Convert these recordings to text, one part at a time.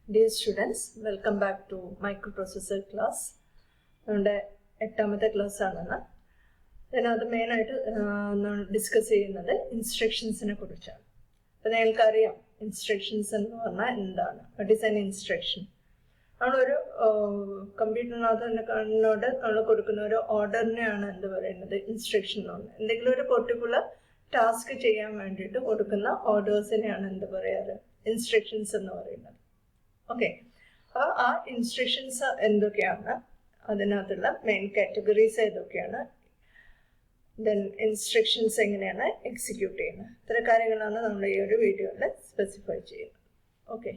Dear students, welcome back to microprocessor class. നമ്മുടെ 8ാമത്തെ class ആണ്. അതിനകത്ത് മെയിനായിട്ട് ഡിസ്കസ് ചെയ്യുന്നത് ഇൻസ്ട്രക്ഷൻസിനെ കുറിച്ചാണ്. അപ്പോൾ നിങ്ങൾക്കറിയാം ഇൻസ്ട്രക്ഷൻസ് എന്ന് പറഞ്ഞാൽ എന്താണ്? What is an instruction? നമ്മളൊരു കമ്പ്യൂട്ടറിനകത്ത് തന്നെ നമ്മൾ കൊടുക്കുന്ന ഒരു ഓർഡറിനെയാണ് എന്ത് പറയുന്നത് ഇൻസ്ട്രക്ഷൻ എന്ന് പറയുന്നത്. എന്തെങ്കിലും ഒരു പെർട്ടിക്കുലർ ടാസ്ക് ചെയ്യാൻ വേണ്ടിയിട്ട് കൊടുക്കുന്ന ഓർഡേഴ്സിനെയാണ് എന്ത് പറയാറ് ഇൻസ്ട്രക്ഷൻസ് എന്ന് പറയുന്നത്. ഓക്കെ, അപ്പോൾ ആ ഇൻസ്ട്രക്ഷൻസ് എന്തൊക്കെയാണ്, അതിനകത്തുള്ള മെയിൻ കാറ്റഗറീസ് ഏതൊക്കെയാണ്, ദെൻ ഇൻസ്ട്രക്ഷൻസ് എങ്ങനെയാണ് എക്സിക്യൂട്ട് ചെയ്യുന്നത്, ഇത്ര കാര്യങ്ങളാണ് നമ്മൾ ഈ ഒരു വീഡിയോയിൽ സ്പെസിഫൈ ചെയ്യുന്നത്. ഓക്കെ,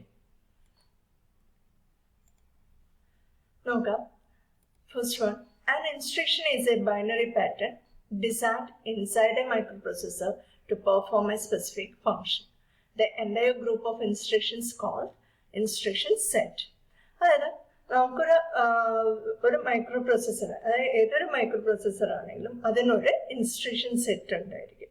നോക്കാം. First one, an instruction is a binary pattern designed inside a microprocessor to perform a specific function. The entire group of instructions called instruction set. അതായത് നമുക്കൊരു മൈക്രോ പ്രൊസസ്സർ, അതായത് ഏതൊരു മൈക്രോ പ്രൊസസ്സർ ആണെങ്കിലും അതിനൊരു instruction set ഉണ്ടായിരിക്കും.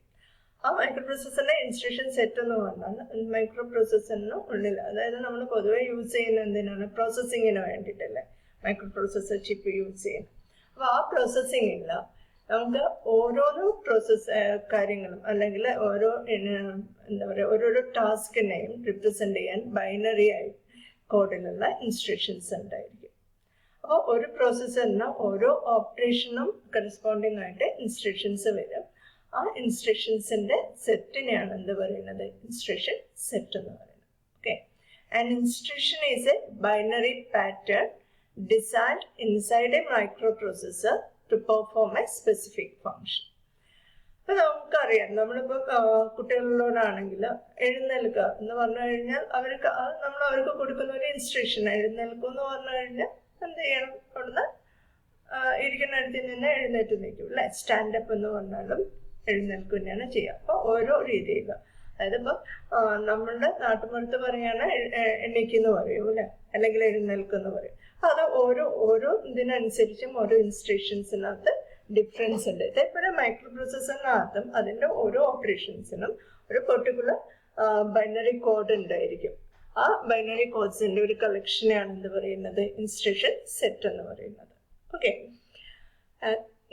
ആ micro പ്രൊസസ്സറിന്റെ instruction set എന്ന് പറഞ്ഞാൽ മൈക്രോ പ്രൊസസ്സറിന് ഉള്ളിൽ, അതായത് നമ്മൾ പൊതുവെ യൂസ് ചെയ്യുന്ന എന്തിനാണ്, പ്രോസസ്സിങ്ങിന് വേണ്ടിയിട്ടല്ലേ മൈക്രോ പ്രൊസസ്സർ ചിപ്പ് യൂസ് ചെയ്യുന്നത്. അപ്പോൾ ആ പ്രോസസ്സിങ്ങില്ല നമുക്ക് ഓരോരോ കാര്യങ്ങളും അല്ലെങ്കിൽ ഓരോ എന്താ പറയുക ഓരോരോ ടാസ്കിനെയും റിപ്രസെന്റ് ചെയ്യാൻ ബൈനറി ആയി കോഡിലുള്ള ഇൻസ്ട്രക്ഷൻസ് ഉണ്ടായിരിക്കും. അപ്പോൾ ഒരു പ്രോസസ്സറിന് ഓരോ ഓപ്പറേഷനും കറസ്പോണ്ടിങ് ആയിട്ട് ഇൻസ്ട്രക്ഷൻസ് വരും. ആ ഇൻസ്ട്രക്ഷൻസിന്റെ സെറ്റിനെയാണ് എന്ത് പറയുന്നത് ഇൻസ്ട്രക്ഷൻ സെറ്റ് എന്ന് പറയുന്നത്. Okay, an instruction is a binary pattern designed inside a micro processor to perform a specific function. അപ്പോൾ നമുക്കറിയാം, നമ്മളിപ്പോൾ കുട്ടികളോടാണെങ്കിൽ എഴുന്നേൽക്കുക എന്ന് പറഞ്ഞു കഴിഞ്ഞാൽ നമ്മൾ അവർക്ക് കൊടുക്കുന്ന ഒരു ഇൻസ്ട്രക്ഷൻ, എഴുന്നേൽക്കുക എന്ന് പറഞ്ഞു കഴിഞ്ഞാൽ എന്ത് ചെയ്യണം, അവിടുന്ന് ഇരിക്കുന്നിടത്തിൽ നിന്ന് എഴുന്നേറ്റ് നിൽക്കും അല്ലെ. സ്റ്റാൻഡപ്പ് എന്ന് പറഞ്ഞാലും എഴുന്നേൽക്കുക തന്നെയാണ് ചെയ്യുക. അപ്പോൾ ഓരോ രീതിയിൽ, അതായത് ഇപ്പോൾ നമ്മളുടെ നാട്ടുമ്പുറത്ത് പറയുകയാണ് എണീക്കെന്ന് പറയും അല്ലെ, അല്ലെങ്കിൽ എഴുന്നേൽക്കെന്ന് പറയും. അത് ഓരോ ഇതിനനുസരിച്ചും ഓരോ ഇൻസ്ട്രക്ഷൻസിനകത്ത് ഡിഫറൻസ് ഉണ്ട്. ഇതേപോലെ മൈക്രോ പ്രൊസസ്സറിനകത്തും അതിൻ്റെ ഓരോ ഓപ്പറേഷൻസിനും ഒരു പെർട്ടിക്കുലർ ബൈനറി കോഡ് ഉണ്ടായിരിക്കും. ആ ബൈനറി കോഡ്സിന്റെ ഒരു കളക്ഷനെയാണ് എന്ത് പറയുന്നത് ഇൻസ്ട്രക്ഷൻ സെറ്റ് എന്ന് പറയുന്നത്. Okay,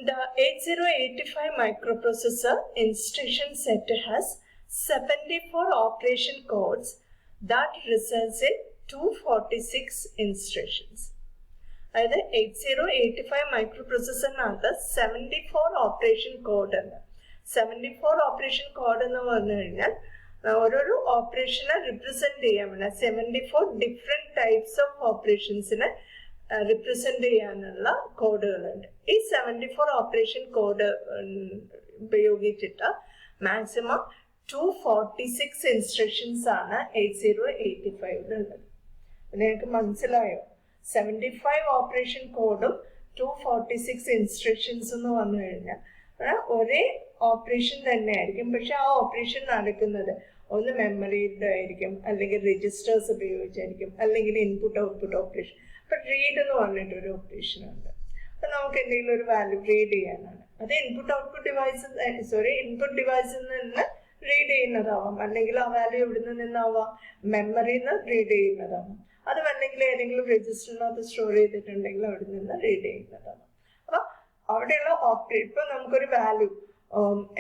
the 8085 microprocessor instruction set has 74 operation codes that results in 246 instructions. അതായത് 8085 മൈക്രോപ്രൊസസ്സറിനകത്ത് 74 ഓപ്പറേഷൻ കോഡ് ഉണ്ട്. 74 ഓപ്പറേഷൻ കോഡ് എന്ന് പറഞ്ഞു കഴിഞ്ഞാൽ ഓരോരോ ഓപ്പറേഷനെ റിപ്രസെന്റ് ചെയ്യാൻ വേണ്ട 74 ഡിഫറെന്റ് ടൈപ്സ് ഓഫ് ഓപ്പറേഷൻസിനെ റിപ്രസെന്റ് ചെയ്യാനുള്ള കോഡുകളുണ്ട്. ഈ 74 ഓപ്പറേഷൻ കോഡ് ഉപയോഗിച്ചിട്ട് മാക്സിമം 246 ഇൻസ്ട്രക്ഷൻസ് ആണ് 8085 ഉള്ളത്. നിങ്ങൾക്ക് മനസ്സിലായോ? 75 ഓപ്പറേഷൻ കോഡും 246 ഇൻസ്ട്രക്ഷൻസ് എന്ന് പറഞ്ഞു കഴിഞ്ഞാൽ ഒരേ ഓപ്പറേഷൻ തന്നെ ആയിരിക്കും. പക്ഷെ ആ ഓപ്പറേഷൻ നടക്കുന്നത് ഒന്ന് മെമ്മറിയുടെ ആയിരിക്കും, അല്ലെങ്കിൽ രജിസ്റ്റേഴ്സ് ഉപയോഗിച്ചായിരിക്കും, അല്ലെങ്കിൽ ഇൻപുട്ട് ഔട്ട്പുട്ട് ഓപ്പറേഷൻ. അപ്പൊ റീഡ് എന്ന് പറഞ്ഞിട്ടൊരു ഓപ്പറേഷൻ ഉണ്ട്. അപ്പൊ നമുക്ക് എന്തെങ്കിലും ഒരു വാല്യൂ റീഡ് ചെയ്യാനാണ്. അത് ഇൻപുട്ട് ഔട്ട്പുട്ട് ഇൻപുട്ട് ഡിവൈസിൽ നിന്ന് റീഡ് ചെയ്യുന്നതാവാം, അല്ലെങ്കിൽ ആ വാല്യൂ എവിടെ നിന്നാവാം, മെമ്മറിയിൽ നിന്ന് റീഡ് ചെയ്യുന്നതാവാം. അതും അല്ലെങ്കിൽ ഏതെങ്കിലും രജിസ്റ്ററിനകത്ത് സ്റ്റോർ ചെയ്തിട്ടുണ്ടെങ്കിൽ അവിടെ നിന്ന് റീഡ് ചെയ്യുന്നതാണ്. അപ്പൊ അവിടെയുള്ള ഇപ്പൊ നമുക്കൊരു വാല്യൂ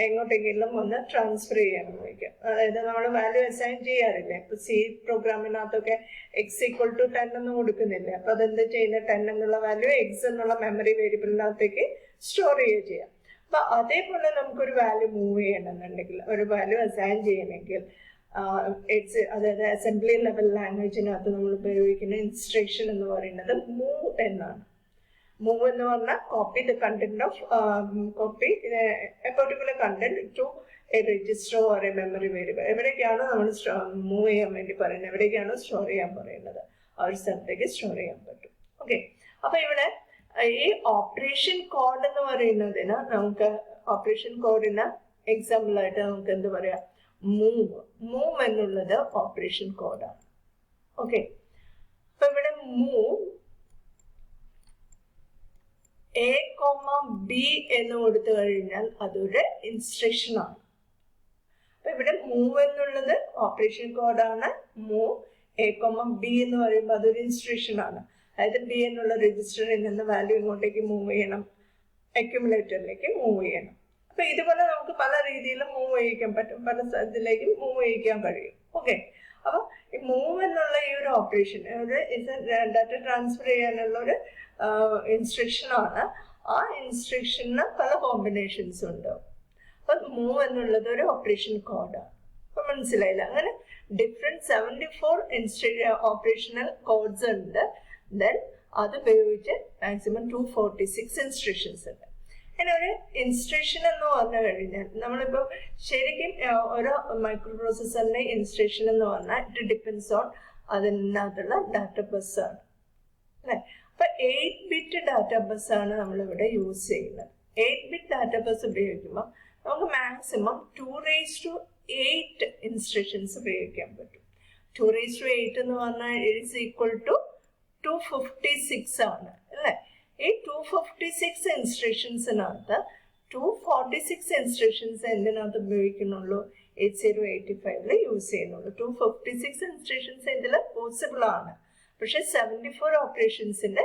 എങ്ങോട്ടെങ്കിലും ഒന്ന് ട്രാൻസ്ഫർ ചെയ്യണം വയ്ക്കാം. അതായത് നമ്മൾ വാല്യൂ അസൈൻ ചെയ്യാറില്ലേ, ഇപ്പൊ സി പ്രോഗ്രാമിനകത്തൊക്കെ x=10 എന്ന് കൊടുക്കുന്നില്ലേ. അപ്പൊ അതെന്താ ചെയ്യുന്നത്, 10 എന്നുള്ള വാല്യൂ x എന്നുള്ള മെമ്മറി വേരിയബിളിനകത്തേക്ക് സ്റ്റോർ ചെയ്യുക ചെയ്യാം. അപ്പൊ അതേപോലെ നമുക്കൊരു വാല്യൂ മൂവ് ചെയ്യണമെന്നുണ്ടെങ്കിൽ, ഒരു വാല്യൂ അസൈൻ ചെയ്യണമെങ്കിൽ അതായത് അസംബ്ലി ലെവൽ ലാംഗ്വേജിനകത്ത് നമ്മൾ ഉപയോഗിക്കുന്ന ഇൻസ്ട്രക്ഷൻ എന്ന് പറയുന്നത് മൂവ് എന്നാണ്. മൂവ് എന്ന് പറഞ്ഞാൽ copy the content of a particular content to a register or a memory variable. എവിടേക്കാണോ നമ്മൾ മൂവ് ചെയ്യാൻ വേണ്ടി പറയുന്നത്, എവിടേക്കാണോ സ്റ്റോർ ചെയ്യാൻ പറയുന്നത്, ആ ഒരു സ്ഥലത്തേക്ക് സ്റ്റോർ ചെയ്യാൻ പറ്റും. ഓക്കെ, അപ്പൊ ഇവിടെ ഈ ഓപ്പറേഷൻ കോഡ് എന്ന് പറയുന്നതിന് നമുക്ക് ഓപ്പറേഷൻ കോഡിന് എക്സാമ്പിൾ ആയിട്ട് നമുക്ക് എന്ത് പറയാം, മൂവ് എന്നുള്ളത് ഓപ്പറേഷൻ കോഡാണ്. ഓക്കെ, അപ്പൊ ഇവിടെ മൂവ് A, B എന്ന് കൊടുത്തു കഴിഞ്ഞാൽ അതൊരു ഇൻസ്ട്രക്ഷൻ ആണ്. അപ്പൊ ഇവിടെ മൂവ് എന്നുള്ളത് ഓപ്പറേഷൻ കോഡാണ്. മൂവ് എ കോമ ബി എന്ന് പറയുമ്പോൾ അതൊരു ഇൻസ്ട്രക്ഷൻ ആണ്. അതായത് ബി എന്നുള്ള രജിസ്റ്ററിൽ നിന്ന് വാല്യൂ ഇങ്ങോട്ടേക്ക് മൂവ് ചെയ്യണം, അക്യുമുലേറ്ററിലേക്ക് മൂവ് ചെയ്യണം. അപ്പൊ ഇതുപോലെ നമുക്ക് പല രീതിയിലും മൂവ് ചെയ്യിക്കാൻ പറ്റും, പല ഇതിലേക്കും മൂവ് ചെയ്യിക്കാൻ കഴിയും. ഓക്കെ, അപ്പൊ ഈ മൂവ് എന്നുള്ള ഈ ഒരു ഓപ്പറേഷൻ ഒരു ഡാറ്റ ട്രാൻസ്ഫർ ചെയ്യാനുള്ള ഒരു ഇൻസ്ട്രക്ഷൻ ആണ്. ആ ഇൻസ്ട്രക്ഷന് പല കോമ്പിനേഷൻസ് ഉണ്ട്. അപ്പൊ മൂവ് എന്നുള്ളത് ഒരു ഓപ്പറേഷൻ കോഡാണ്. അപ്പൊ മനസ്സിലായില്ല? അങ്ങനെ ഡിഫറെന്റ് 74 ഓപ്പറേഷണൽ കോഡ്സ് ഉണ്ട്. ദെൻ അത് ഉപയോഗിച്ച് മാക്സിമം 246 ഇൻസ്ട്രക്ഷൻസ് ഉണ്ട്. അങ്ങനെ ഒരു ഇൻസ്ട്രക്ഷൻ എന്ന് പറഞ്ഞു കഴിഞ്ഞാൽ നമ്മളിപ്പോൾ ശരിക്കും ഓരോ മൈക്രോ പ്രോസസ്സറിന്റെ ഇൻസ്ട്രക്ഷൻ എന്ന് പറഞ്ഞാൽ ഇറ്റ് ഡിപ്പെൻസ് ഓൺ അതിനകത്തുള്ള ഡാറ്റ ബസ് ആണ് അല്ലെ. അപ്പൊ 8-bit ഡാറ്റ ബസ് ആണ് നമ്മളിവിടെ യൂസ് ചെയ്യുന്നത്. 8-bit ഡാറ്റ ബസ് ഉപയോഗിക്കുമ്പോൾ നമുക്ക് മാക്സിമം 2⁸ ഇൻസ്ട്രക്ഷൻസ് ഉപയോഗിക്കാൻ പറ്റും. 2⁸ എന്ന് പറഞ്ഞാൽ ഇറ്റ്സ് ഈക്വൽ ടു 256 ആണ് അല്ലെ. ഈ 256 ഇൻസ്ട്രക്ഷൻസിനകത്ത് 246 ഇൻസ്ട്രക്ഷൻസ് എന്തിനകത്ത് ഉപയോഗിക്കുന്നുള്ളൂ? 8085 യൂസ് ചെയ്യുന്നുള്ളൂ. 256 ഇൻസ്ട്രക്ഷൻസ് ഇതിൽ പോസിബിൾ ആണ്. പക്ഷെ 74 ഓപ്പറേഷൻസിന്റെ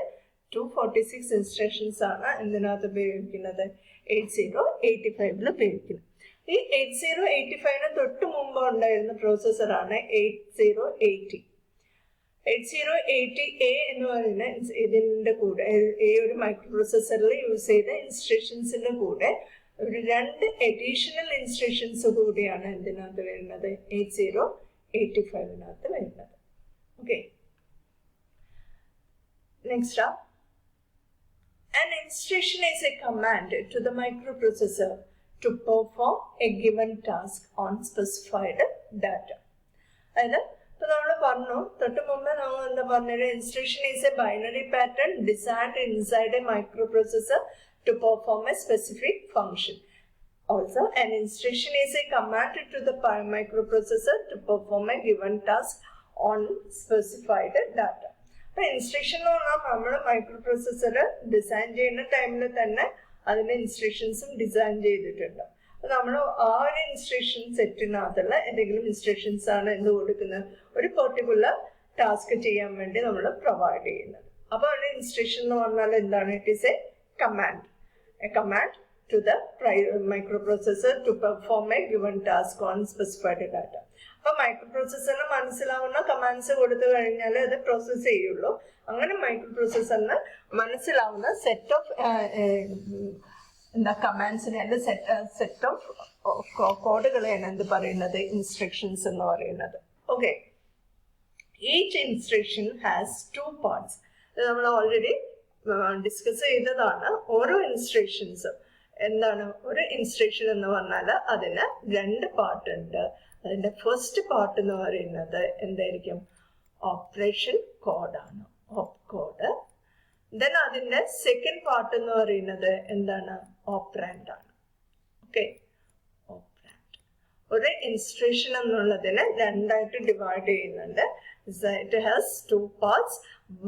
246 ഇൻസ്ട്രക്ഷൻസ് ആണ് എന്തിനകത്ത് ഉപയോഗിക്കുന്നത്? 8085 ഉപയോഗിക്കുന്നത്. ഈ 8085 തൊട്ട് മുമ്പ് ഉണ്ടായിരുന്ന പ്രോസസ്സറാണ് 8080. 8080A എന്ന് പറയുന്ന ഇതിന്റെ കൂടെ ഈ ഒരു മൈക്രോ പ്രോസസ്സറിൽ യൂസ് ചെയ്ത ഇൻസ്ട്രക്ഷൻസിന്റെ കൂടെ ഒരു 2 അഡീഷണൽ ഇൻസ്ട്രക്ഷൻസ് കൂടിയാണ് എന്തിനകത്ത് വരുന്നത്? 8085 വരുന്നത്. Okay, next up. An instruction is a command to the microprocessor to perform a given task on specified data. അതായത് ഇപ്പൊ നമ്മൾ പറഞ്ഞു തൊട്ട് മുമ്പ് നമ്മൾ എന്താ പറഞ്ഞത്? Instruction is a binary pattern designed inside a microprocessor to perform a specific function. Also, an instruction is a command to the microprocessor to perform a given task on specified data. അപ്പൊ instruction എന്ന് പറഞ്ഞാൽ നമ്മൾ micro processor design ചെയ്യുന്ന ടൈമിൽ തന്നെ അതിന്റെ ഇൻസ്ട്രക്ഷൻസും design ചെയ്തിട്ടുണ്ട്. അപ്പൊ നമ്മൾ ആ ഒരു ഇൻസ്ട്രക്ഷൻ സെറ്റിനകത്തുള്ള എന്തെങ്കിലും ഇൻസ്ട്രക്ഷൻസ് ആണ് എന്ത് കൊടുക്കുന്നത്? ഒരു പെർട്ടിക്കുലർ ടാസ്ക് ചെയ്യാൻ വേണ്ടി നമ്മൾ പ്രൊവൈഡ് ചെയ്യുന്നത്. അപ്പൊ ഒരു ഇൻസ്ട്രക്ഷൻ എന്ന് പറഞ്ഞാൽ എന്താണ്? It is A command. A command to the microprocessor to perform a given task on specified data. അപ്പൊ മൈക്രോ പ്രോസസ്സറിന് മനസ്സിലാവുന്ന കമാൻഡ്സ് കൊടുത്തു കഴിഞ്ഞാൽ അത് പ്രോസസ് ചെയ്യുള്ളൂ. അങ്ങനെ മൈക്രോ പ്രോസസ്സറിന് മനസ്സിലാവുന്ന സെറ്റ് ഓഫ് എന്താ കമാൻഡ്സിനെ അല്ല സെറ്റ് ഓഫ് കോഡുകളെയാണ് എന്ത് പറയുന്നത്? ഇൻസ്ട്രക്ഷൻസ് എന്ന് പറയുന്നത്. Okay, each instruction has 2 parts. നമ്മൾ ഓൾറെഡി ഡിസ്കസ് ചെയ്തതാണ്. ഓരോ ഇൻസ്ട്രക്ഷൻസും എന്താണ്? ഒരു ഇൻസ്ട്രക്ഷൻ എന്ന് പറഞ്ഞാൽ അതിന് 2 പാർട്ട് ഉണ്ട്. അതിന്റെ ഫസ്റ്റ് പാർട്ട് എന്ന് പറയുന്നത് എന്തായിരിക്കും? ഓപ്പറേഷൻ കോഡാണ്, ഓപ്പ് കോഡ്. ദെൻ അതിന്റെ സെക്കൻഡ് പാർട്ട് എന്ന് പറയുന്നത് എന്താണ്? ഓപ്പറാൻഡ് ആണ്. Okay, operand. ഒരു ഇൻസ്ട്രക്ഷൻ എന്നുള്ളതിനെ 2ആയിട്ട് ഡിവൈഡ് ചെയ്യുന്നുണ്ട്. It has 2 parts.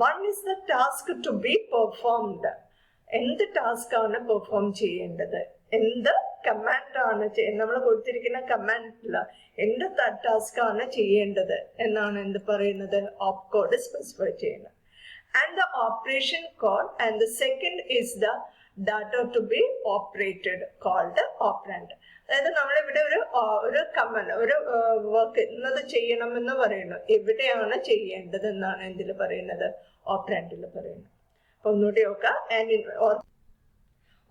One is the task to be performed. എന്ത് ടാസ്ക് ആണ് പെർഫോം ചെയ്യേണ്ടത്? എന്ത് കമാൻഡ് ആണ് നമ്മൾ കൊടുത്തിരിക്കുന്ന കമാൻഡിൽ എന്ത് ടാസ്ക് ആണ് ചെയ്യേണ്ടത് എന്നാണ് എന്ത് പറയുന്നത്? ഓപ്പ് കോഡ് സ്പെസിഫൈ ചെയ്യുന്നത്. And the operation code and the second is the data to be operated called operand. അതായത് നമ്മളിവിടെ ഒരു കമാൻഡ് ഒരു വർക്ക് ഇന്നത് ചെയ്യണമെന്ന് പറയുന്നു. എവിടെയാണ് ചെയ്യേണ്ടത് എന്നാണ് എന്തിൽ പറയുന്നത്? ഓപ്പറാൻഡിൽ പറയുന്നത്. അപ്പൊ ഒന്നുകൂടി നോക്കാം.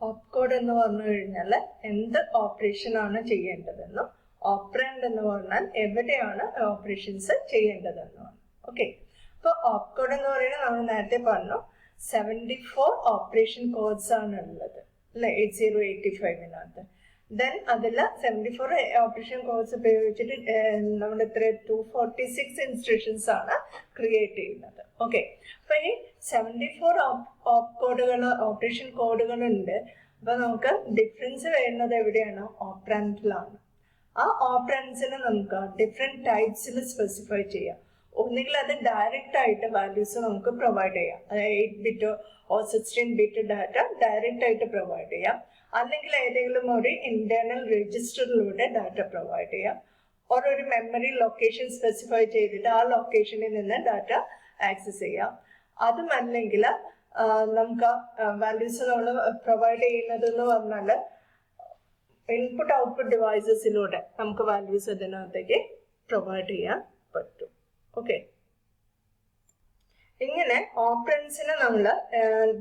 ഓപ്പ് കോഡ് എന്ന് പറഞ്ഞു കഴിഞ്ഞാൽ എന്ത് ഓപ്പറേഷൻ ആണ് ചെയ്യേണ്ടതെന്നും ഓപ്പറാൻഡ് എന്ന് പറഞ്ഞാൽ എവിടെയാണ് ഓപ്പറേഷൻസ് ചെയ്യേണ്ടതെന്നുമാണ്. ഓക്കെ, അപ്പൊ ഓപ്പ് കോഡ് എന്ന് പറയുന്നത് നമ്മൾ നേരത്തെ പറഞ്ഞു 74 ഓപ്പറേഷൻ കോഡ്സ് ആണ് ഉള്ളത് അല്ലെ 8085. ദെൻ അതിൽ 74 ഓപ്പറേഷൻ കോഡ്സ് ഉപയോഗിച്ചിട്ട് നമ്മൾ ഇത്ര 246 ഇൻസ്ട്രക്ഷൻസ് ആണ് ക്രിയേറ്റ് ചെയ്യുന്നത്. ഓക്കെ, അപ്പൊ ഈ 74 ഓപ്പറേഷൻ കോഡുകളുണ്ട്. അപ്പൊ നമുക്ക് ഡിഫറൻസ് വരുന്നത് എവിടെയാണ്? ഓപ്പറാൻഡിലാണ്. ആ ഓപ്പറാൻഡ്സിനെ നമുക്ക് ഡിഫറെന്റ് ടൈപ്സിൽ സ്പെസിഫൈ ചെയ്യാം. ഒന്നുകിൽ അത് ഡയറക്റ്റ് ആയിട്ട് വാല്യൂസ് നമുക്ക് പ്രൊവൈഡ് ചെയ്യാം. 8-bit or 16-bit data direct ആയിട്ട് പ്രൊവൈഡ് ചെയ്യാം. അല്ലെങ്കിൽ ഏതെങ്കിലും ഒരു ഇന്റേണൽ രജിസ്റ്ററിലൂടെ ഡാറ്റ പ്രൊവൈഡ് ചെയ്യാം. ഒരു മെമ്മറി ലൊക്കേഷൻ സ്പെസിഫൈ ചെയ്തിട്ട് ആ ലൊക്കേഷനിൽ നിന്ന് ഡാറ്റ ആക്സസ് ചെയ്യാം. അതുമല്ലെങ്കിൽ നമുക്ക് വാല്യൂസ് നമ്മൾ പ്രൊവൈഡ് ചെയ്യുന്നത് എന്ന് പറഞ്ഞാൽ ഇൻപുട്ട് ഔട്ട്പുട്ട് ഡിവൈസസിലൂടെ നമുക്ക് വാല്യൂസ് അതിനകത്തേക്ക് പ്രൊവൈഡ് ചെയ്യാൻ പറ്റും. ഓക്കെ, ഇങ്ങനെ ഓപ്പറൻസിനെ നമ്മൾ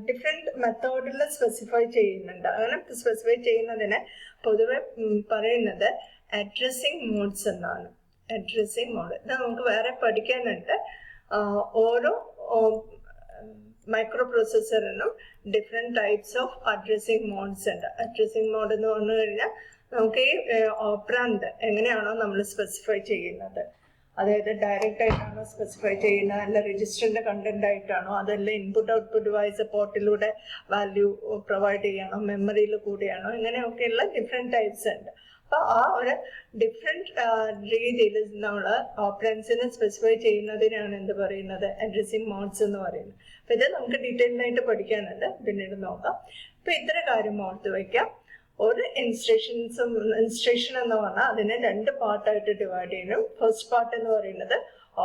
ഡിഫറെന്റ് മെത്തേഡിൽ സ്പെസിഫൈ ചെയ്യുന്നുണ്ട്. അങ്ങനെ സ്പെസിഫൈ ചെയ്യുന്നതിന് പൊതുവെ പറയുന്നത് അഡ്രസ്സിംഗ് മോഡ്സ് എന്നാണ്. അഡ്രസ്സിംഗ് മോഡ് ഇത് നമുക്ക് വേറെ പഠിക്കാനുണ്ട്. ഓരോ മൈക്രോ പ്രോസസ്സറിനും different types of addressing modes ഉണ്ട്. അഡ്രസ്സിംഗ് മോഡ് എന്ന് പറഞ്ഞു കഴിഞ്ഞാൽ നമുക്ക് ഈ ഓപ്പറാൻഡ് എങ്ങനെയാണോ നമ്മൾ സ്പെസിഫൈ ചെയ്യുന്നത്, അതായത് ഡയറക്റ്റ് ആയിട്ടാണോ സ്പെസിഫൈ ചെയ്യുന്നത്, അല്ല രജിസ്റ്ററിന്റെ കണ്ടന്റ് ആയിട്ടാണോ, അതല്ല ഇൻപുട്ട് ഔട്ട്പുട്ട് ഡിവൈസ് പോർട്ടിലൂടെ വാല്യൂ പ്രൊവൈഡ് ചെയ്യണോ, മെമ്മറിയിൽ കൂടിയാണോ, ഇങ്ങനെയൊക്കെയുള്ള ഡിഫറെന്റ് ടൈപ്സ് ഉണ്ട്. അപ്പൊ ആ ഒരു ഡിഫറെന്റ് രീതിയിൽ നമ്മൾ ഓപ്പറൻസിനെ സ്പെസിഫൈ ചെയ്യുന്നതിനാണ് എന്ത് പറയുന്നത്, അഡ്രസ്സിംഗ് മോഡ്സ് എന്ന് പറയുന്നത്. അപ്പൊ ഇത് നമുക്ക് ഡീറ്റെയിൽഡ് ആയിട്ട് പഠിക്കാനുണ്ട്, പിന്നീട് നോക്കാം. അപ്പൊ ഇത്ര കാര്യം ഓർത്ത് വയ്ക്കാം. ഒരു ഇൻസ്ട്രക്ഷൻ എന്ന് പറഞ്ഞാൽ അതിനെ രണ്ട് പാർട്ടായിട്ട് ഡിവൈഡ് ചെയ്യണം. ഫസ്റ്റ് പാർട്ട് എന്ന് പറയുന്നത്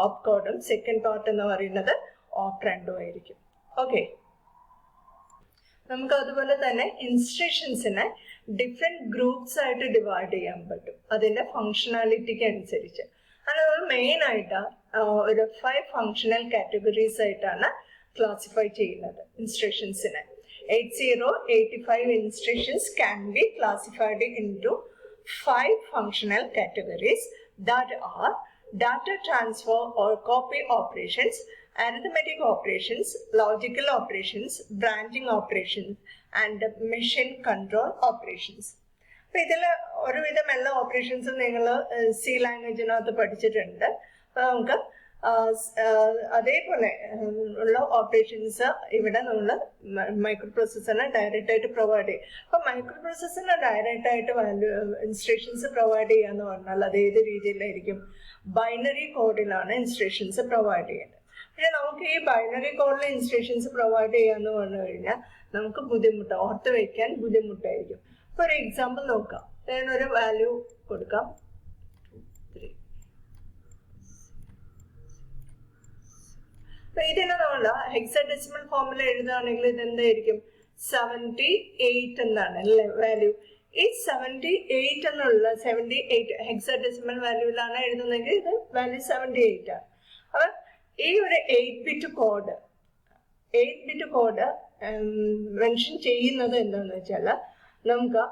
ഓപ് കോഡും സെക്കൻഡ് പാർട്ട് എന്ന് പറയുന്നത് ഓപ്പറാൻഡും ആയിരിക്കും. ഓക്കെ, നമുക്ക് അതുപോലെ തന്നെ ഇൻസ്ട്രക്ഷൻസിനെ ഡിഫറെന്റ് ഗ്രൂപ്പ്സ് ആയിട്ട് ഡിവൈഡ് ചെയ്യാൻ പറ്റും അതിന്റെ ഫങ്ഷണാലിറ്റിക്ക് അനുസരിച്ച്. അത് മെയിൻ ആയിട്ട് ഒരു 5 ഫങ്ഷണൽ കാറ്റഗറീസ് ആയിട്ടാണ് ക്ലാസിഫൈ ചെയ്യുന്നത് ഇൻസ്ട്രക്ഷൻസിനെ. 8085 instructions can be classified into 5 functional categories that are data transfer or copy operations, arithmetic operations, logical operations, branching operations, and machine control operations. അപ്പൊ ഇതിൽ ഒരുവിധം എല്ലാ ഓപ്പറേഷൻസും നിങ്ങൾ C ലാംഗ്വേജിനകത്ത് പഠിച്ചിട്ടുണ്ട്. അപ്പൊ നമുക്ക് അതേപോലെ ഉള്ള ഓപ്പറേഷൻസ് ഇവിടെ നമ്മൾ മൈക്രോ പ്രോസസ്സറിനെ ഡയറക്റ്റ് ആയിട്ട് പ്രൊവൈഡ് ചെയ്യും. അപ്പൊ മൈക്രോ പ്രോസസ്സറിനെ ഡയറക്റ്റ് ആയിട്ട് ഇൻസ്ട്രക്ഷൻസ് പ്രൊവൈഡ് ചെയ്യാന്ന് പറഞ്ഞാൽ അത് ഏത് രീതിയിലായിരിക്കും, ബൈനറി കോഡിലാണ് ഇൻസ്ട്രക്ഷൻസ് പ്രൊവൈഡ് ചെയ്യേണ്ടത്. പക്ഷെ നമുക്ക് ഈ ബൈനറി കോഡിൽ ഇൻസ്ട്രക്ഷൻസ് പ്രൊവൈഡ് ചെയ്യാന്ന് പറഞ്ഞു കഴിഞ്ഞാൽ നമുക്ക് ബുദ്ധിമുട്ട് ഓർത്ത് വയ്ക്കാൻ ബുദ്ധിമുട്ടായിരിക്കും. ഇപ്പൊ ഒരു എക്സാമ്പിൾ നോക്കാം. ഞാനൊരു വാല്യൂ കൊടുക്കാം, 2 3. അപ്പൊ ഇതിനെ നമ്മൾ ഹെക്സാഡെസിമൽ ഫോമിൽ എഴുതുകയാണെങ്കിൽ ഇതെന്തായിരിക്കും, 78 എന്നാണ് അല്ലേ വാല്യൂ. ഈ 78 എന്നുള്ള 78 ഹെക്സാഡെസിമൽ വാല്യൂവിലാണ് എഴുതുന്നതെങ്കിൽ ഇത് വാല്യൂ 78 ആണ്. അപ്പൊ ഈ ഒരു 8-bit കോഡ് മെൻഷൻ ചെയ്യുന്നത് എന്താണെന്ന് വെച്ചാൽ നമുക്ക്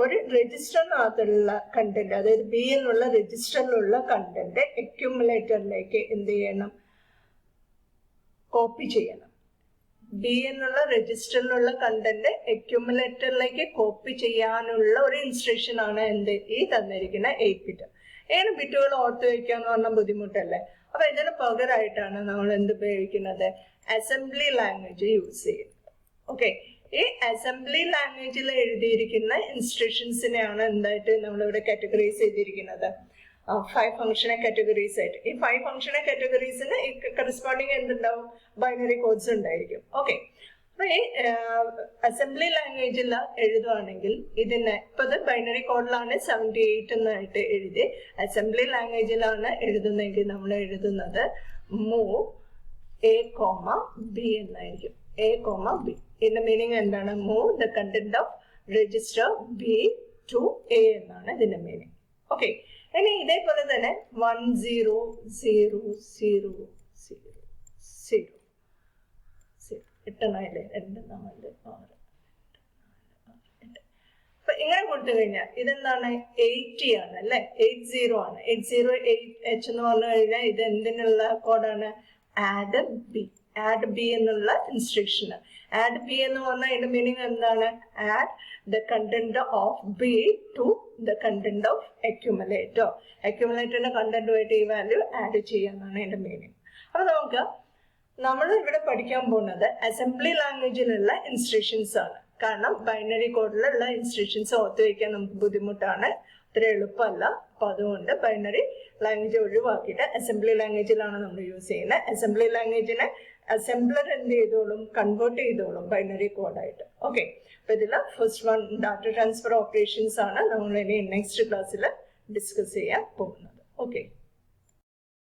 ഒരു രജിസ്റ്ററിനകത്തുള്ള കണ്ടന്റ്, അതായത് B എന്നുള്ള രജിസ്റ്ററിലുള്ള കണ്ടന്റ് അക്യുമുലേറ്ററിലേക്ക് എന്ത് ചെയ്യണം, കോപ്പി ചെയ്യണം. B എന്നുള്ള രജിസ്റ്ററിലുള്ള കണ്ടന്റ് അക്യുമുലേറ്ററിലേക്ക് കോപ്പി ചെയ്യാനുള്ള ഒരു ഇൻസ്ട്രക്ഷൻ ആണ് എന്ത് ഈ തന്നിരിക്കുന്ന 8-bit. 7 ബിറ്റുകൾ ഓർത്ത് വയ്ക്കാന്ന് പറഞ്ഞാൽ ബുദ്ധിമുട്ടല്ലേ. അപ്പൊ ഇതിന് പകരമായിട്ടാണ് നമ്മൾ എന്ത് ഉപയോഗിക്കുന്നത്, അസംബ്ലി ലാംഗ്വേജ് യൂസ് ചെയ്യുന്നത്. ഓക്കെ, ഈ അസംബ്ലി ലാംഗ്വേജിൽ എഴുതിയിരിക്കുന്ന ഇൻസ്ട്രക്ഷൻസിനെയാണ് എന്തായിട്ട് നമ്മളിവിടെ കാറ്റഗറൈസ് ചെയ്തിരിക്കുന്നത്, 5 ഫങ്ഷണൽ കാറ്റഗറീസ് ആയിട്ട്. ഈ 5 ഫങ്ഷണൽ കാറ്റഗറീസിന് കറസ്പോണ്ടിങ് എന്തുണ്ടാവും, ബൈനറി കോഡ്സ് ഉണ്ടായിരിക്കും. ഓക്കെ, അപ്പൊ ഈ അസംബ്ലി ലാംഗ്വേജിൽ എഴുതുകയാണെങ്കിൽ ഇതിനെ ഇപ്പൊ ഇത് ബൈനറി കോഡിലാണ് 78 എന്നായിട്ട് എഴുതി. അസംബ്ലി ലാംഗ്വേജിലാണ് എഴുതുന്നതെങ്കിൽ നമ്മൾ എഴുതുന്നത് മൂവ് A, B എന്നായിരിക്കും. A, B. ഇതിന്റെ മീനിങ് എന്താണ്, move the content of register B to A എന്നാണ് ഇതിന്റെ മീനിങ്. ഓക്കെ, ഇനി ഇതേപോലെ തന്നെ 1 0 0 0 0 0 8 9 2 4 6 അപ്പൊ ഇങ്ങനെ കൊടുത്തു കഴിഞ്ഞാൽ ഇതെന്താണ്, 80 ആണ് അല്ലെ, 80 ആണ്. 808H എന്ന് പറഞ്ഞു കഴിഞ്ഞാൽ ഇത് എന്തിനുള്ള കോഡാണ്, ആഡ് ബി എന്നുള്ള ഇൻസ്ട്രക്ഷൻ. ആഡ് ബി എന്ന് പറഞ്ഞാൽ ഇതിന്റെ മീനിങ് എന്താണ്, add the content of B to the content of accumulator. അക്യുമുലേറ്ററിന്റെ കണ്ടന്റുമായിട്ട് ഈ വാല്യൂ ആഡ് ചെയ്യാന്നാണ് ഇതിന്റെ മീനിങ്. അപ്പൊ നമുക്ക് നമ്മൾ ഇവിടെ പഠിക്കാൻ പോകുന്നത് അസംബ്ലി ലാംഗ്വേജിലുള്ള ഇൻസ്ട്രക്ഷൻസ് ആണ്. കാരണം ബൈനറി കോഡിലുള്ള ഇൻസ്ട്രക്ഷൻസ് ഓർത്ത് വയ്ക്കാൻ നമുക്ക് ബുദ്ധിമുട്ടാണ്, അത്ര എളുപ്പമല്ല. അപ്പൊ അതുകൊണ്ട് ബൈനറി ലാംഗ്വേജ് ഒഴിവാക്കിയിട്ട് അസംബ്ലി ലാംഗ്വേജിലാണ് നമ്മൾ യൂസ് ചെയ്യുന്നത്. അസംബ്ലി ലാംഗ്വേജിനെ അസംബ്ലർ എന്ത് ചെയ്തോളും, കൺവേർട്ട് ചെയ്തോളും ബൈനറി കോഡായിട്ട്. ഓക്കെ, അപ്പൊ ഇതിൽ first one data transfer operations ആണ് നമ്മൾ ഇനി നെക്സ്റ്റ് ക്ലാസ്സിൽ ഡിസ്കസ് ചെയ്യാൻ പോകുന്നത്. ഓക്കെ.